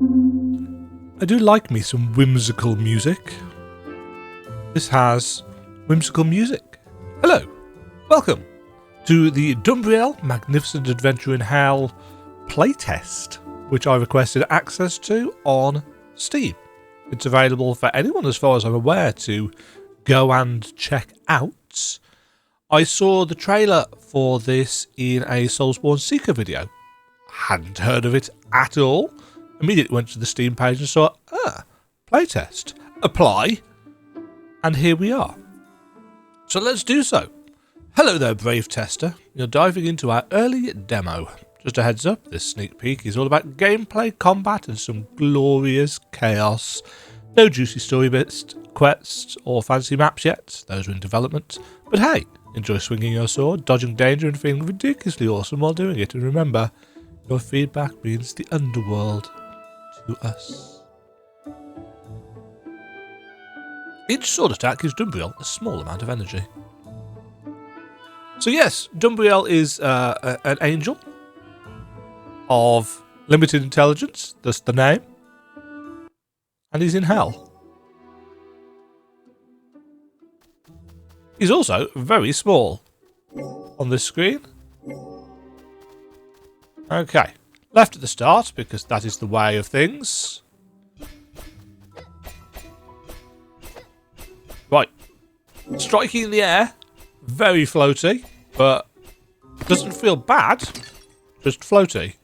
I do like me some whimsical music. This has whimsical music. Hello, welcome to the Dumbriel Magnificent Adventure in Hell playtest, which I requested access to on Steam. It's available for anyone, as far as I'm aware, to go and check out. I saw the trailer for this in a Soulsborne Seeker video. Hadn't heard of it at all. Immediately went to the Steam page and saw, playtest, apply, and here we are. So let's do so. Hello there, brave tester. You're diving into our early demo. Just a heads up, this sneak peek is all about gameplay, combat, and some glorious chaos. No juicy story bits, quests, or fancy maps yet. Those are in development. But hey, enjoy swinging your sword, dodging danger, and feeling ridiculously awesome while doing it. And remember, your feedback means the underworld to us. Each sword attack gives Dumbriel a small amount of energy. So yes, Dumbriel is an angel of limited intelligence, thus the name, and he's in hell. He's also very small on this screen. Okay, left at the start because that is the way of things. Right, striking in the air, very floaty, but doesn't feel bad, just floaty.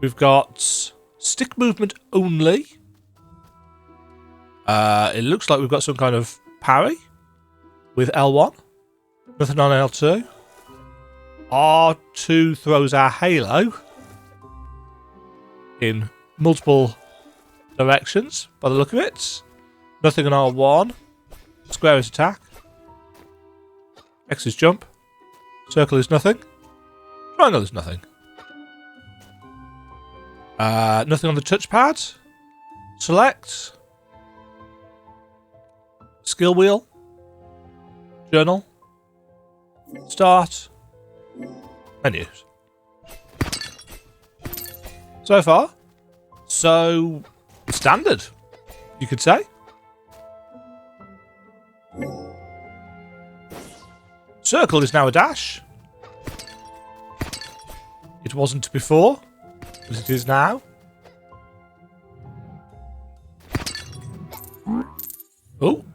We've got stick movement only. It looks like we've got some kind of parry with L1. Nothing on L2. R2 throws our halo in multiple directions by the look of it. Nothing on R1. Square is attack. X is jump. Circle is nothing. Triangle is nothing. Nothing on the touchpad. Select. Skill wheel. Journal. Start. Menus. So far, so standard, you could say. Circle is now a dash. It wasn't before, but it is now. Oh.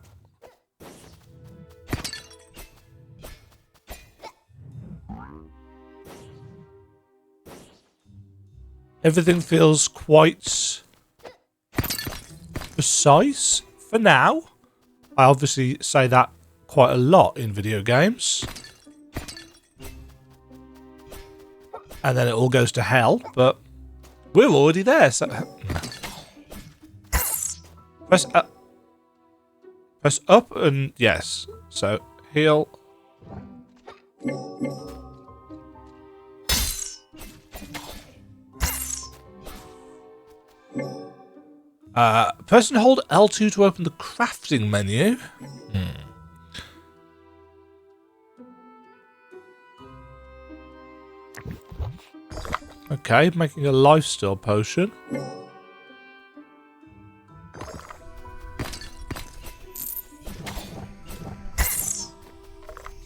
Everything feels quite precise for now. I obviously say that quite a lot in video games. And then it all goes to hell, but we're already there. So press up and yes. So heal. Press and hold L2 to open the crafting menu. Okay, making a lifesteal potion.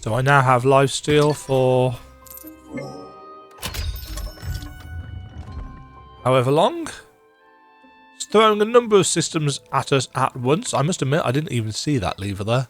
So I now have lifesteal for however long. It's throwing a number of systems at us at once. I must admit, I didn't even see that lever there.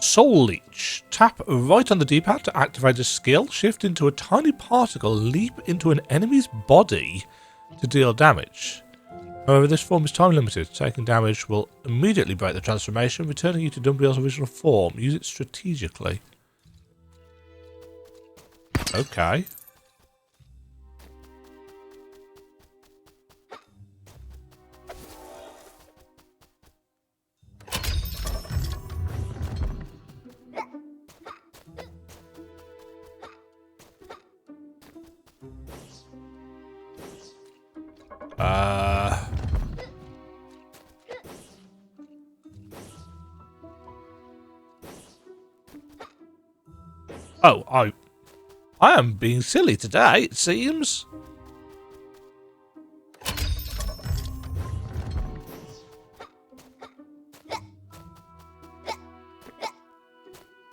Soul Leech. Tap right on the D-pad to activate a skill. Shift into a tiny particle. Leap into an enemy's body to deal damage. However, this form is time limited. Taking damage will immediately break the transformation, returning you to Dumbriel's original form. Use it strategically. Okay. Oh, I am being silly today, it seems.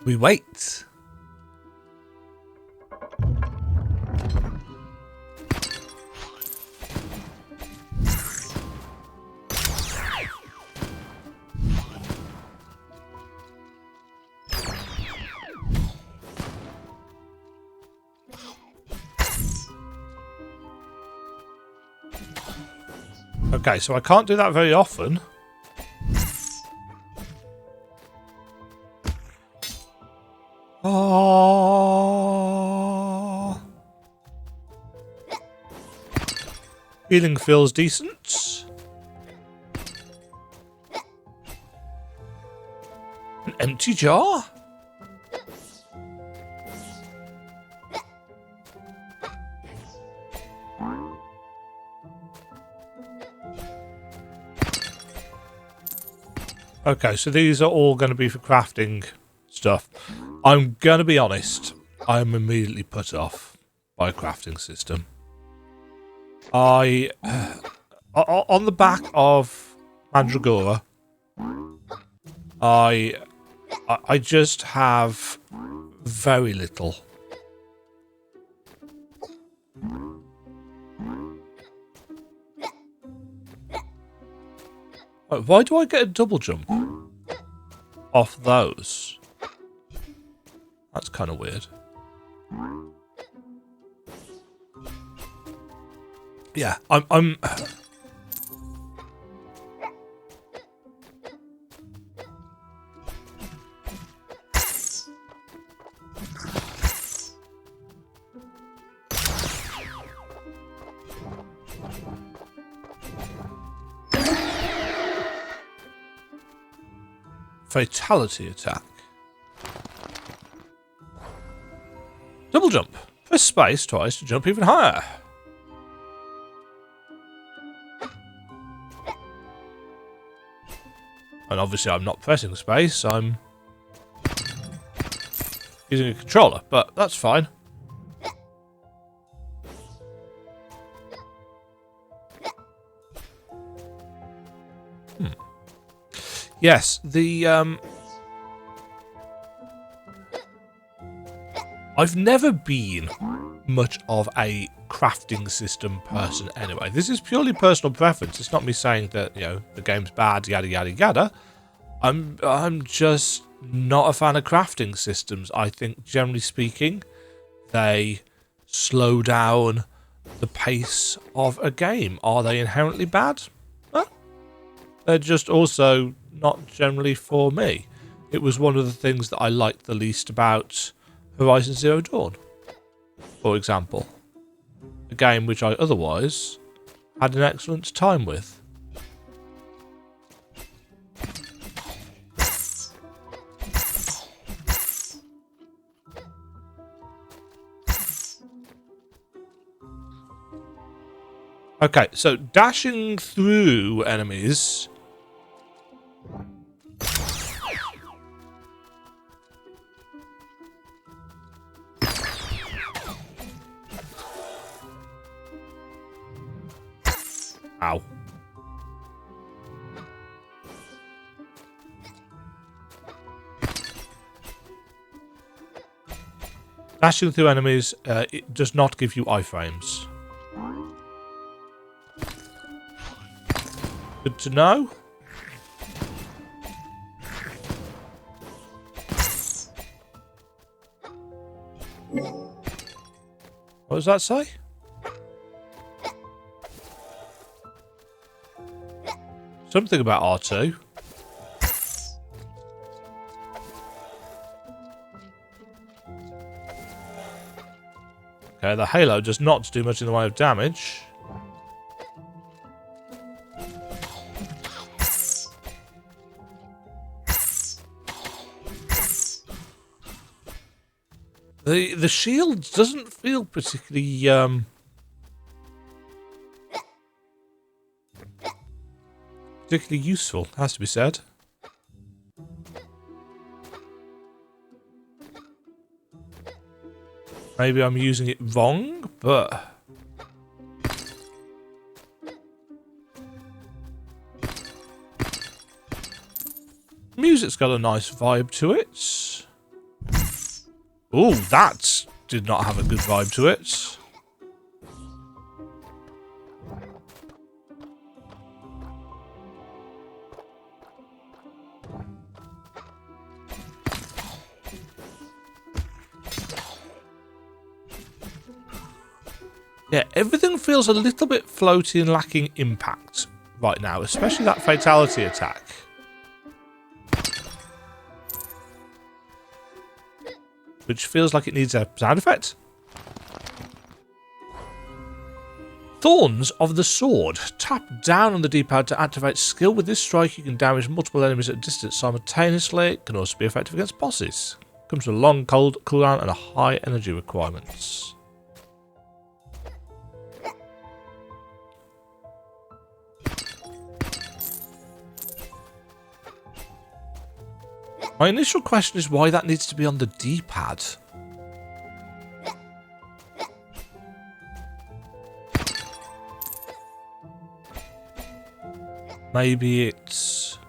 We wait. Okay, so I can't do that very often. Oh. Healing feels decent. An empty jar? Okay, so these are all going to be for crafting stuff. I'm going to be honest. I'm immediately put off by a crafting system. On the back of Mandragora, I just have very little. Why do I get a double jump off those? That's kind of weird. Yeah, I'm fatality attack. Double jump. Press space twice to jump even higher. And obviously I'm not pressing space, I'm using a controller, but that's fine. Yes, I've never been much of a crafting system person anyway. This is purely personal preference. It's not me saying that, you know, the game's bad, yada yada yada. I'm just not a fan of crafting systems. I think, generally speaking, they slow down the pace of a game. Are they inherently bad? Well, they're just also not generally for me. It was one of the things that I liked the least about Horizon Zero Dawn, for example. A game which I otherwise had an excellent time with. Okay, so dashing through enemies. Ow. Dashing through enemies, it does not give you iframes. Good to know. What does that say? Something about R2. Okay, the halo does not do much in the way of damage. The shield doesn't feel particularly useful, has to be said. Maybe I'm using it wrong, but... music's got a nice vibe to it. Oh, that did not have a good vibe to it. Yeah, everything feels a little bit floaty and lacking impact right now, especially that fatality attack. Which feels like it needs a sound effect. Thorns of the Sword. Tap down on the D-pad to activate skill. With this strike, you can damage multiple enemies at a distance simultaneously. It can also be effective against bosses. Comes with a long cooldown and a high energy requirements. My initial question is why that needs to be on the D-pad. Maybe it's...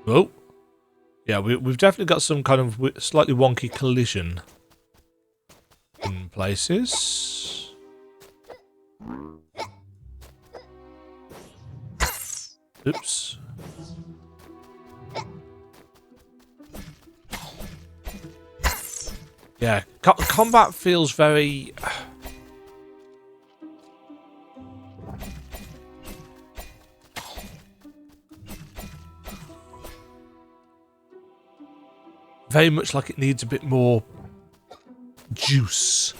oh. Yeah, we've definitely got some kind of slightly wonky collision in places. Oops. Yeah, combat feels very... very much like it needs a bit more juice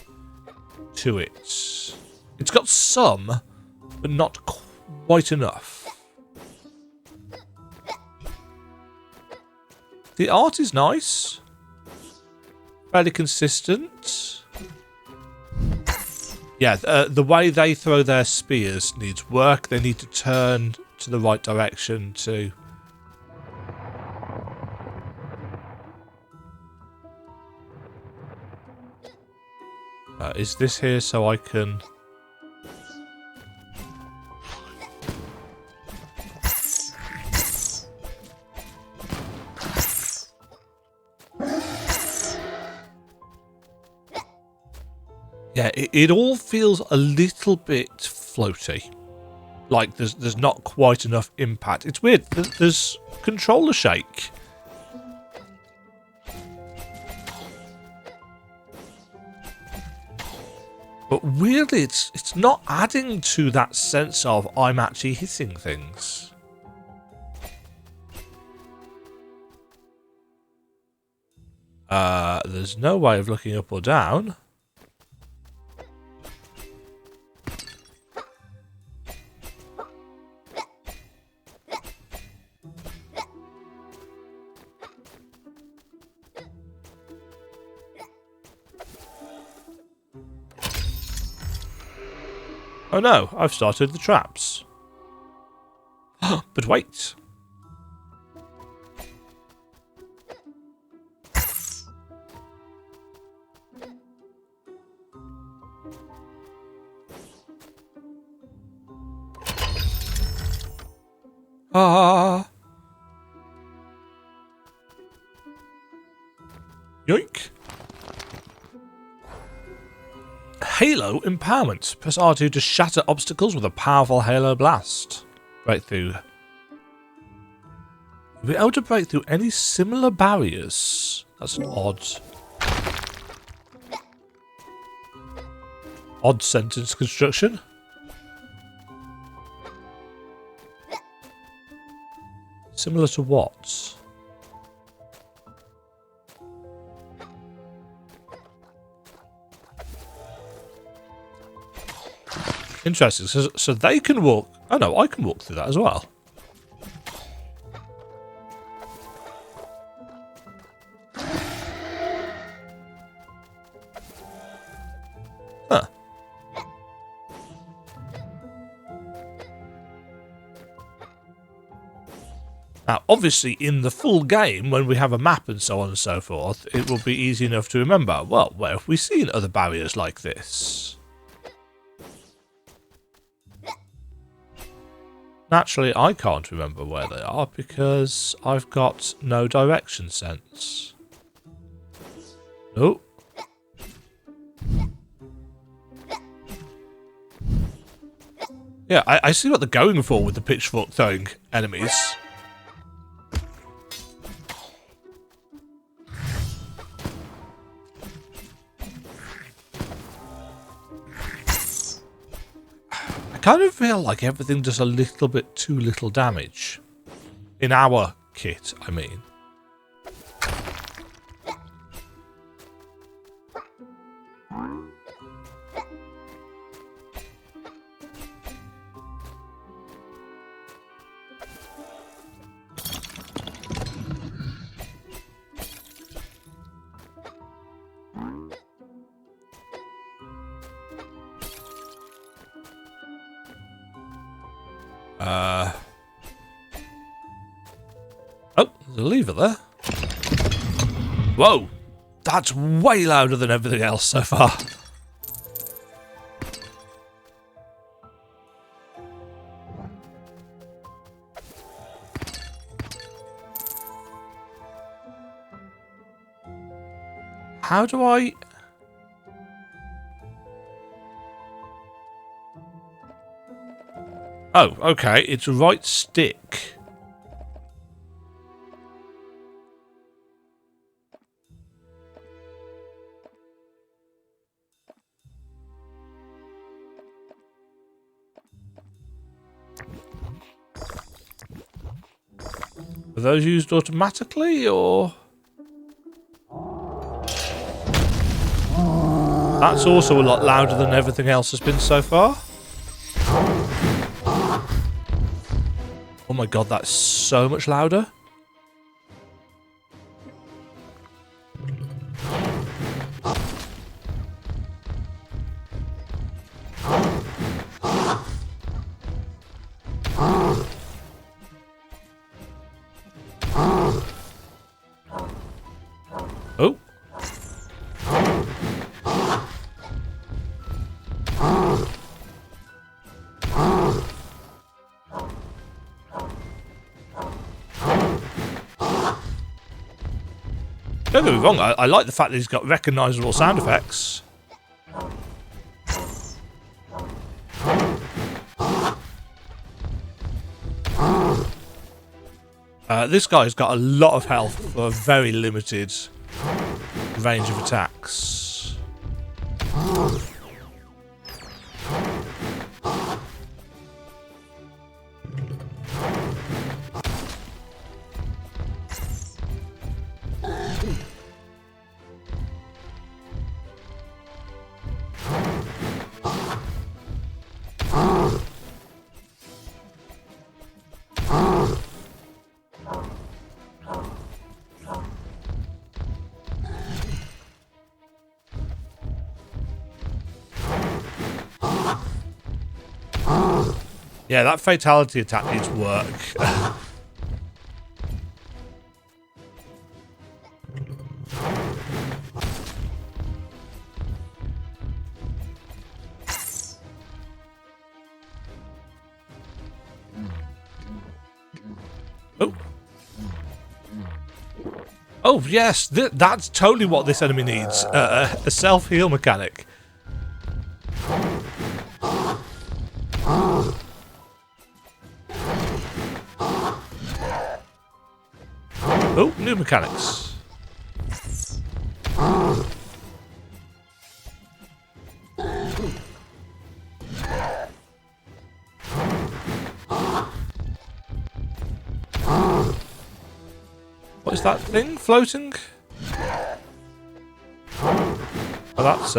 to it. It's got some, but not quite enough. The art is nice. Fairly consistent. Yeah, the way they throw their spears needs work. They need to turn to the right direction to... is this here so I can... yeah, it all feels a little bit floaty. Like there's not quite enough impact. It's weird. There's controller shake. But weirdly, it's not adding to that sense of I'm actually hitting things. There's no way of looking up or down. Oh no, I've started the traps. But wait. Ah. Yoink. Halo Empowerment. Press R2 to shatter obstacles with a powerful Halo Blast. Breakthrough. You'll be able to break through any similar barriers. That's an odd sentence construction. Similar to what? Interesting. So they can walk... oh no, I can walk through that as well. Huh. Now, obviously, in the full game, when we have a map and so on and so forth, it will be easy enough to remember, well, where have we seen other barriers like this? Naturally, I can't remember where they are because I've got no direction sense. Oh. Yeah, I see what they're going for with the pitchfork throwing enemies. I kind of feel like everything does a little bit too little damage. In our kit, I mean. Oh, there's a lever there. Whoa! That's way louder than everything else so far. How do I... Oh, okay, it's right stick. Are those used automatically, or...? That's also a lot louder than everything else has been so far. Oh my god, that's so much louder. Oh. Don't get me wrong, I like the fact that he's got recognisable sound effects. This guy's got a lot of health for a very limited range of attacks. Yeah, that fatality attack needs work. Oh. Oh, yes, that's totally what this enemy needs. A self-heal mechanic. Oh, new mechanics. What is that thing floating? Oh, that's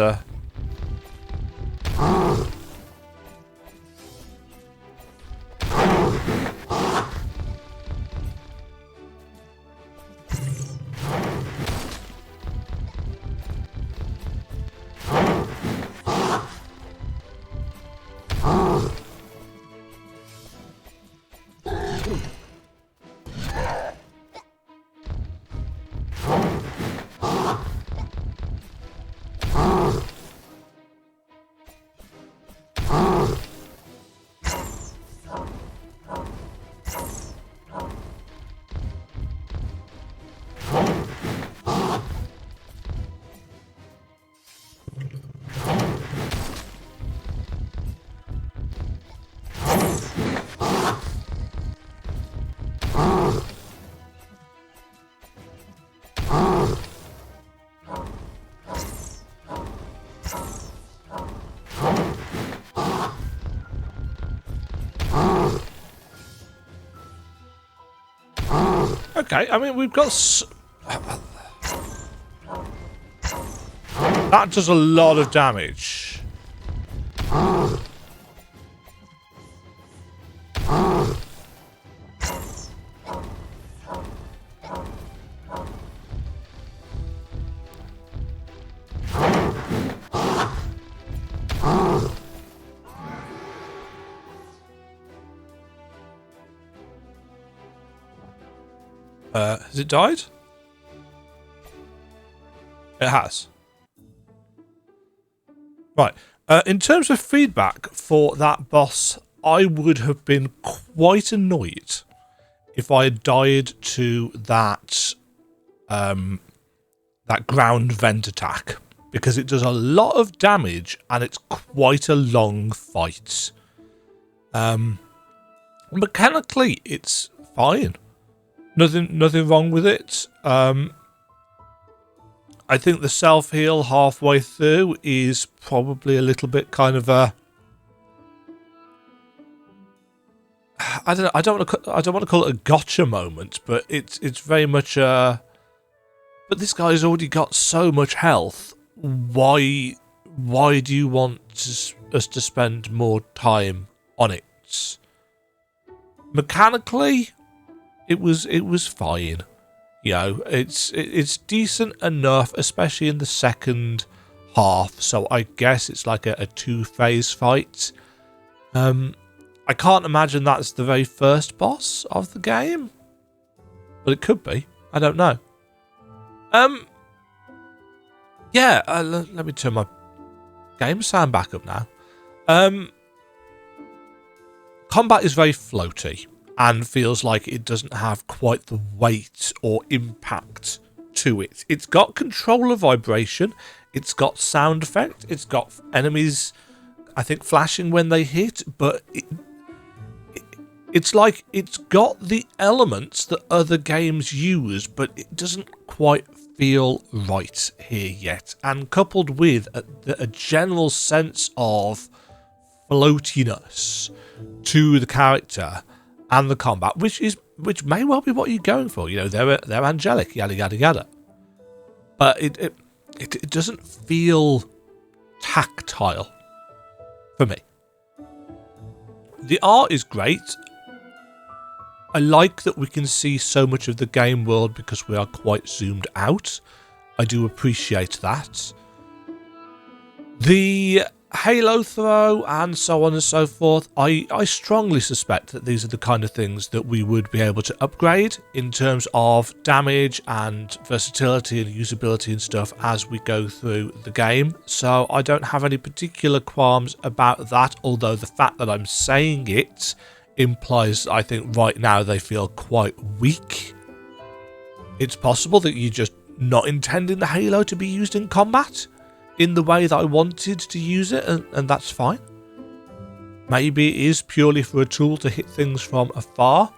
Okay, I mean, we've got... That does a lot of damage. Has it died? It has. Right. In terms of feedback for that boss, I would have been quite annoyed if I had died to that that ground vent attack, because it does a lot of damage and it's quite a long fight. Mechanically, it's fine. Nothing wrong with it. I think the self-heal halfway through is probably a little bit kind of a... I don't want to call it a gotcha moment, but it's very much a... But this guy's already got so much health. Why do you want us to spend more time on it? Mechanically, it was fine. You know, it's decent enough, especially in the second half. So I guess it's like a two-phase fight. I can't imagine that's the very first boss of the game, but it could be. I don't know. Yeah. Let me turn my game sound back up now. Combat is very floaty and feels like it doesn't have quite the weight or impact to it. It's got controller vibration, it's got sound effect, it's got enemies, I think, flashing when they hit, but it's like it's got the elements that other games use, but it doesn't quite feel right here yet. And coupled with a general sense of floatiness to the character and the combat, which may well be what you're going for. You know, they're angelic, yada yada yada. But it doesn't feel tactile for me. The art is great. I like that we can see so much of the game world because we are quite zoomed out. I do appreciate that. The Halo throw and so on and so forth, I strongly suspect that these are the kind of things that we would be able to upgrade in terms of damage and versatility and usability and stuff as we go through the game. So I don't have any particular qualms about that, although the fact that I'm saying it implies I think right now they feel quite weak. It's possible that you're just not intending the Halo to be used in combat in the way that I wanted to use it, and that's fine. Maybe it is purely for a tool to hit things from afar.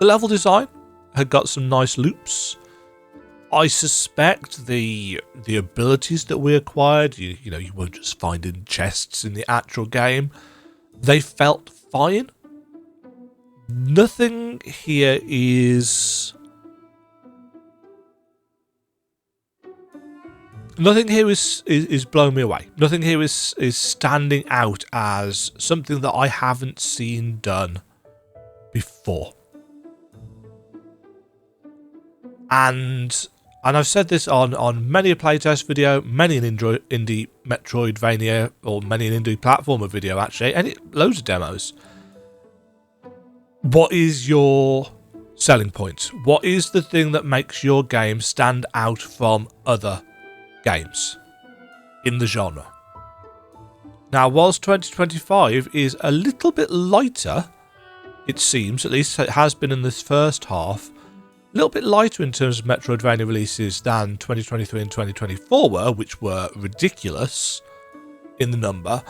The level design had got some nice loops. I suspect the abilities that we acquired, you know, you won't just find in chests in the actual game. They felt fine. Nothing here is blowing me away. Nothing here is standing out as something that I haven't seen done before. And I've said this on many a playtest video, many an indie metroidvania, or many an indie platformer video actually, and loads of demos. What is your selling point? What is the thing that makes your game stand out from other games in the genre? Now, whilst 2025 is a little bit lighter, it seems, at least it has been in this first half, a little bit lighter in terms of Metroidvania releases than 2023 and 2024 were, which were ridiculous in the number.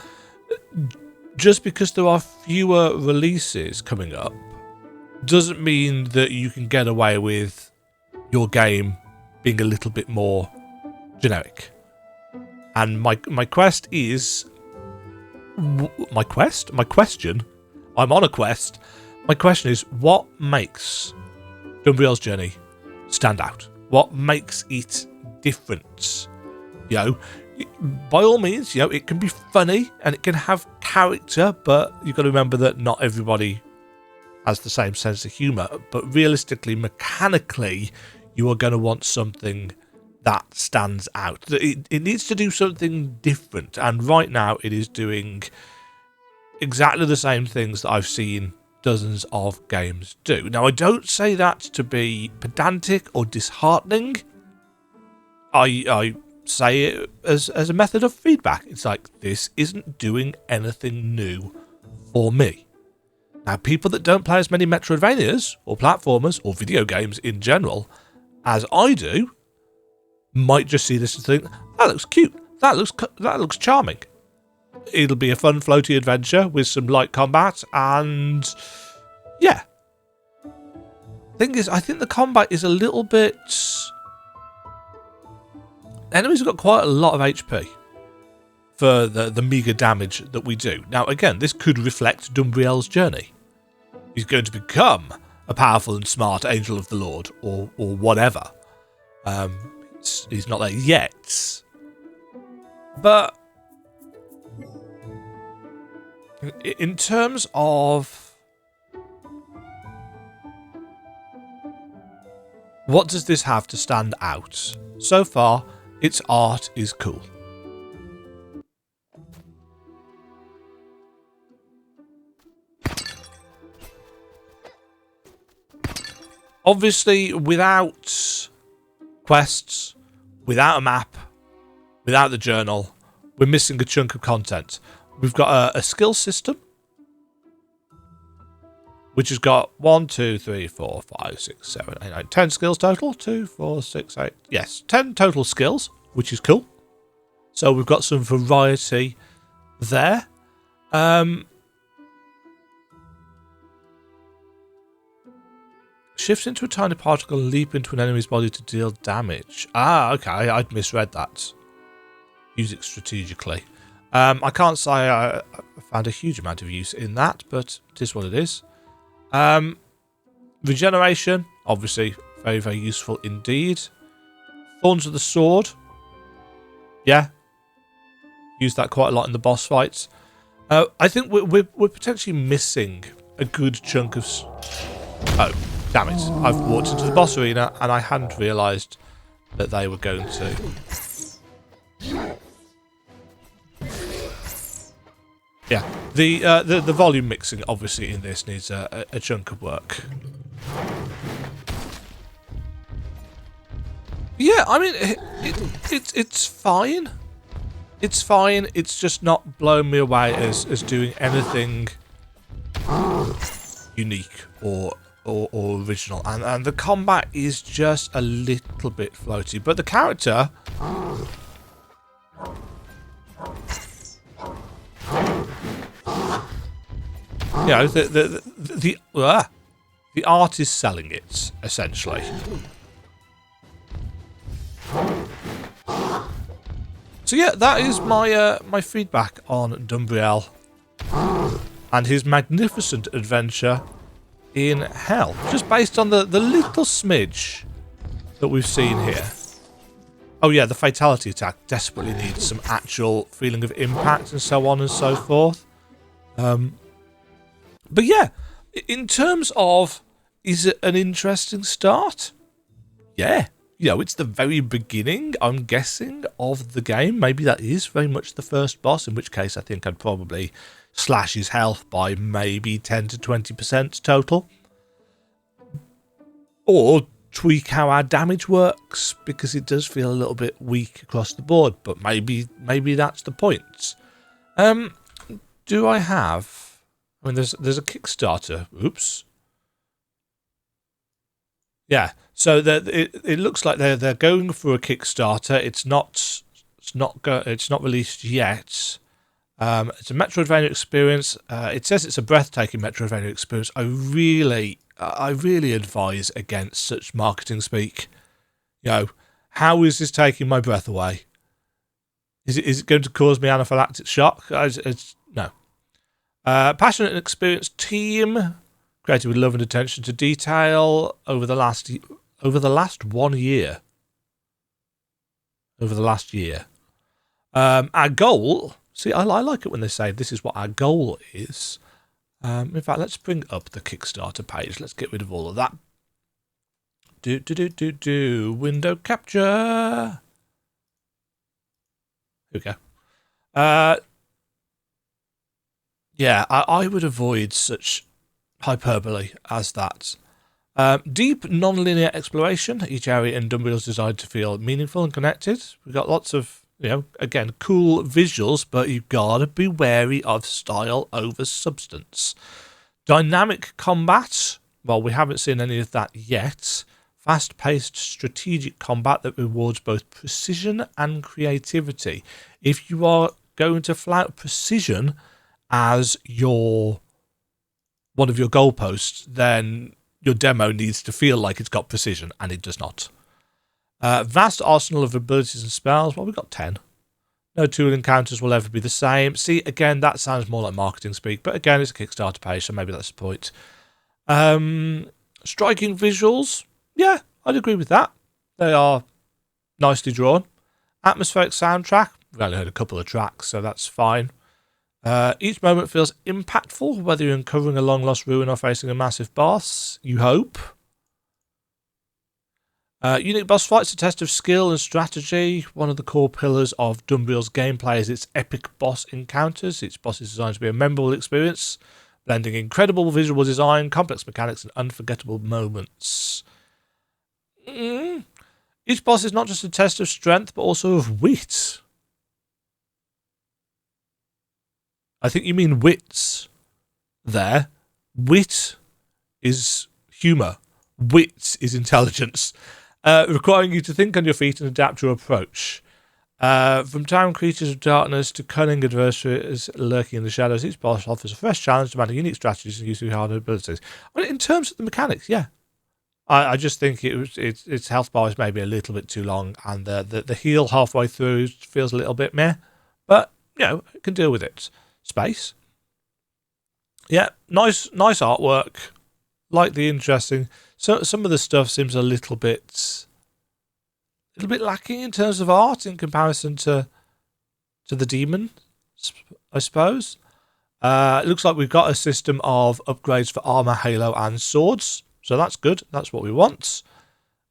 Just because there are fewer releases coming up doesn't mean that you can get away with your game being a little bit more generic. And my quest is... My question? I'm on a quest. My question is, what makes Dumbriel's Journey stand out? What makes it different? You know, by all means, you know, it can be funny and it can have character, but you've got to remember that not everybody has the same sense of humour. But realistically, mechanically, you are going to want something that stands out. It needs to do something different, and right now it is doing exactly the same things that I've seen dozens of games do. Now, I don't say that to be pedantic or disheartening. I say it as a method of feedback. It's like, this isn't doing anything new for me. Now, people that don't play as many metroidvanias or platformers or video games in general as I do might just see this and think, that looks cute, that looks charming. It'll be a fun floaty adventure with some light combat, and yeah. Thing is, I think the combat is a little bit... Enemies have got quite a lot of HP for the meagre damage that we do. Now, again, this could reflect Dumbriel's journey. He's going to become a powerful and smart angel of the Lord, or whatever. He's not there yet. But in terms of what does this have to stand out? So far, its art is cool. Obviously, without quests, without a map, without the journal, we're missing a chunk of content. We've got a skill system, which has got 1, 2, 3, 4, 5, 6, 7, 8, 9, 10 skills total. 2, 4, 6, 8. Yes, 10 total skills, which is cool. So we've got some variety there. Shift into a tiny particle and leap into an enemy's body to deal damage. Ah, okay, I'd misread that. Use it strategically. I can't say I found a huge amount of use in that, but it is what it is. Regeneration, obviously, very, very useful indeed. Thorns of the Sword. Yeah. Use that quite a lot in the boss fights. I think we're potentially missing a good chunk of... Oh, damn it. I've walked into the boss arena and I hadn't realised that they were going to... Yeah, the volume mixing obviously in this needs a chunk of work. Yeah, I mean it's fine. It's fine. It's just not blowing me away as doing anything unique or original. And the combat is just a little bit floaty, but the character. You know, the art is selling it, essentially. So yeah, that is my my feedback on Dumbriel and his magnificent adventure in hell, just based on the little smidge that we've seen here. Oh yeah, the fatality attack desperately needs some actual feeling of impact and so on and so forth. But yeah, in terms of, is it an interesting start? Yeah. You know, it's the very beginning, I'm guessing, of the game. Maybe that is very much the first boss, in which case I think I'd probably slash his health by maybe 10 to 20% total. Or tweak how our damage works, because it does feel a little bit weak across the board, but maybe that's the point. Do I have... I mean, there's a Kickstarter. Oops. Yeah, so it looks like they're going for a Kickstarter. It's not released yet. It's a Metroidvania experience. It says it's a breathtaking Metroidvania experience. I really advise against such marketing speak. You know, how is this taking my breath away? Is it going to cause me anaphylactic shock? No. Passionate and experienced team created with love and attention to detail over the last 1 year. Over the last year. Our goal... See, I like it when they say this is what our goal is. In fact, let's bring up the Kickstarter page. Let's get rid of all of that. Window capture. Here we go. Yeah, I would avoid such hyperbole as that. Deep, non-linear exploration. Each area in Dumbriel is designed to feel meaningful and connected. We've got lots of, again, cool visuals, but you've got to be wary of style over substance. Dynamic combat. Well, we haven't seen any of that yet. Fast-paced strategic combat that rewards both precision and creativity. If you are going to flout precision as one of your goalposts, then your demo needs to feel like it's got precision, and it does not. Vast arsenal of abilities and spells. Well, we've got 10. No tool encounters will ever be the same. See, again, that sounds more like marketing speak, but again, it's a Kickstarter page, so maybe that's the point. Striking visuals. Yeah, I'd agree with that. They are nicely drawn. Atmospheric soundtrack. We've only heard a couple of tracks, so that's fine. Each moment feels impactful, whether you're uncovering a long-lost ruin or facing a massive boss. You hope. Unique boss fights, a test of skill and strategy. One of the core pillars of Dumbriel's gameplay is its epic boss encounters. Each boss is designed to be a memorable experience, blending incredible visual design, complex mechanics, and unforgettable moments. Each boss is not just a test of strength, but also of wit. I think you mean wits there. Wit is humour. Wit is intelligence. Requiring you to think on your feet and adapt your approach. From towering creatures of darkness to cunning adversaries lurking in the shadows, each boss offers a fresh challenge demanding unique strategies and using hard abilities. Well, in terms of the mechanics, yeah. I just think its health bar is maybe a little bit too long, and the heal halfway through feels a little bit meh. But, it can deal with it. Space. Yeah, nice artwork. Like the interesting. So some of the stuff seems a little bit lacking in terms of art in comparison to the demon, I suppose. It looks like we've got a system of upgrades for armor, halo, and swords. So that's good. That's what we want.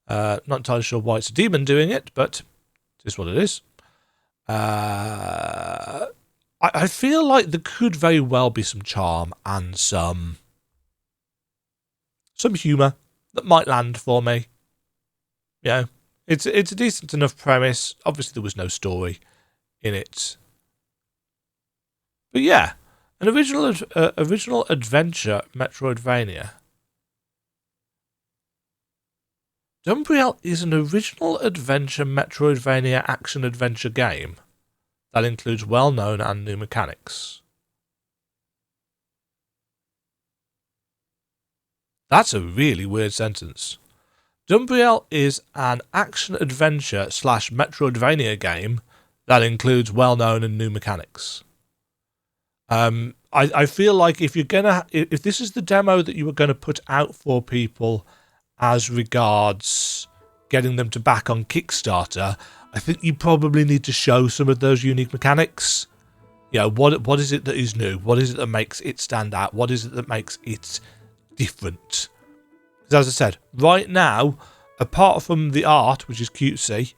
Not entirely sure why it's a demon doing it, but it is what it is. I feel like there could very well be some charm and some humour that might land for me. It's a decent enough premise. Obviously, there was no story in it. But yeah, an original adventure metroidvania. Dumbriel is an original adventure metroidvania action-adventure game that includes well-known and new mechanics. That's a really weird sentence. Dumbriel is an action-adventure / metroidvania game that includes well-known and new mechanics. I feel like if this is the demo that you were going to put out for people as regards getting them to back on Kickstarter, I think you probably need to show some of those unique mechanics. What is it that is new? What is it that makes it stand out? What is it that makes it different? Because as I said, right now, apart from the art, which is cutesy,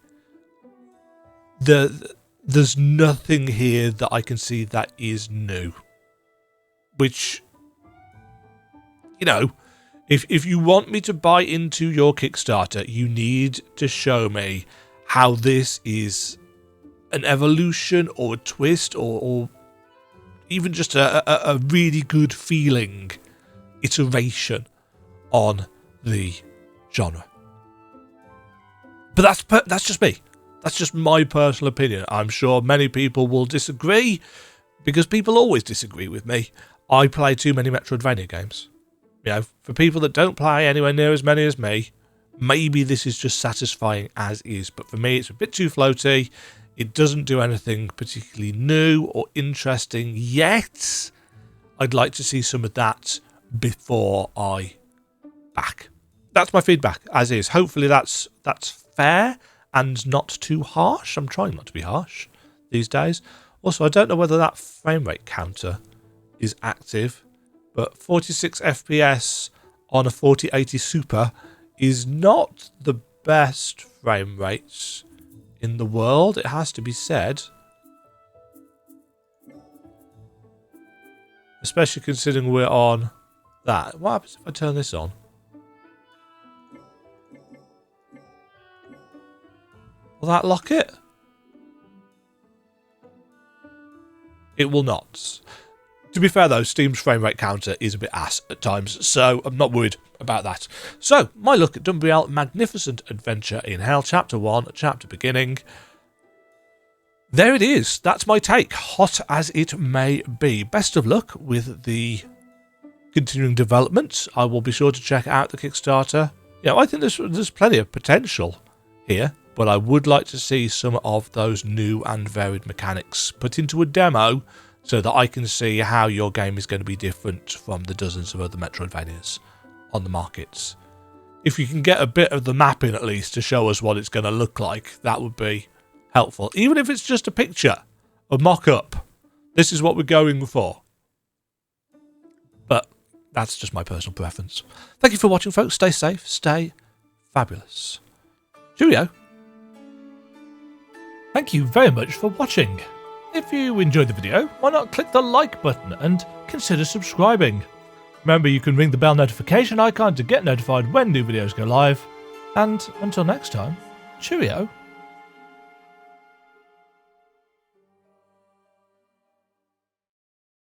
there's nothing here that I can see that is new. Which, if you want me to buy into your Kickstarter, you need to show me how this is an evolution or a twist or even just a really good feeling iteration on the genre. But that's just me. That's just my personal opinion. I'm sure many people will disagree, because people always disagree with me. I play too many Metroidvania games. For people that don't play anywhere near as many as me, maybe this is just satisfying as is. But for me, it's a bit too floaty. It doesn't do anything particularly new or interesting yet. I'd like to see some of that before I back. That's my feedback, as is. Hopefully that's fair and not too harsh. I'm trying not to be harsh these days. Also, I don't know whether that frame rate counter is active, but 46 FPS on a 4080 Super is not the best frame rates in the world, it has to be said. Especially considering we're on that. What happens if I turn this on? Will that lock it? It will not. To be fair though, Steam's frame rate counter is a bit ass at times, so I'm not worried about that. So, my look at Dumbriel, Magnificent Adventure in Hell, Chapter 1, Chapter Beginning. There it is. That's my take, hot as it may be. Best of luck with the continuing development. I will be sure to check out the Kickstarter. Yeah, I think there's plenty of potential here, but I would like to see some of those new and varied mechanics put into a demo so that I can see how your game is going to be different from the dozens of other Metroidvanias on the markets. If you can get a bit of the mapping at least to show us what it's going to look like, that would be helpful. Even if it's just a picture, a mock-up. This is what we're going for. But that's just my personal preference. Thank you for watching, folks. Stay safe, stay fabulous. Cheerio. Thank you very much for watching. If you enjoyed the video, why not click the like button and consider subscribing. Remember, you can ring the bell notification icon to get notified when new videos go live. And until next time, cheerio.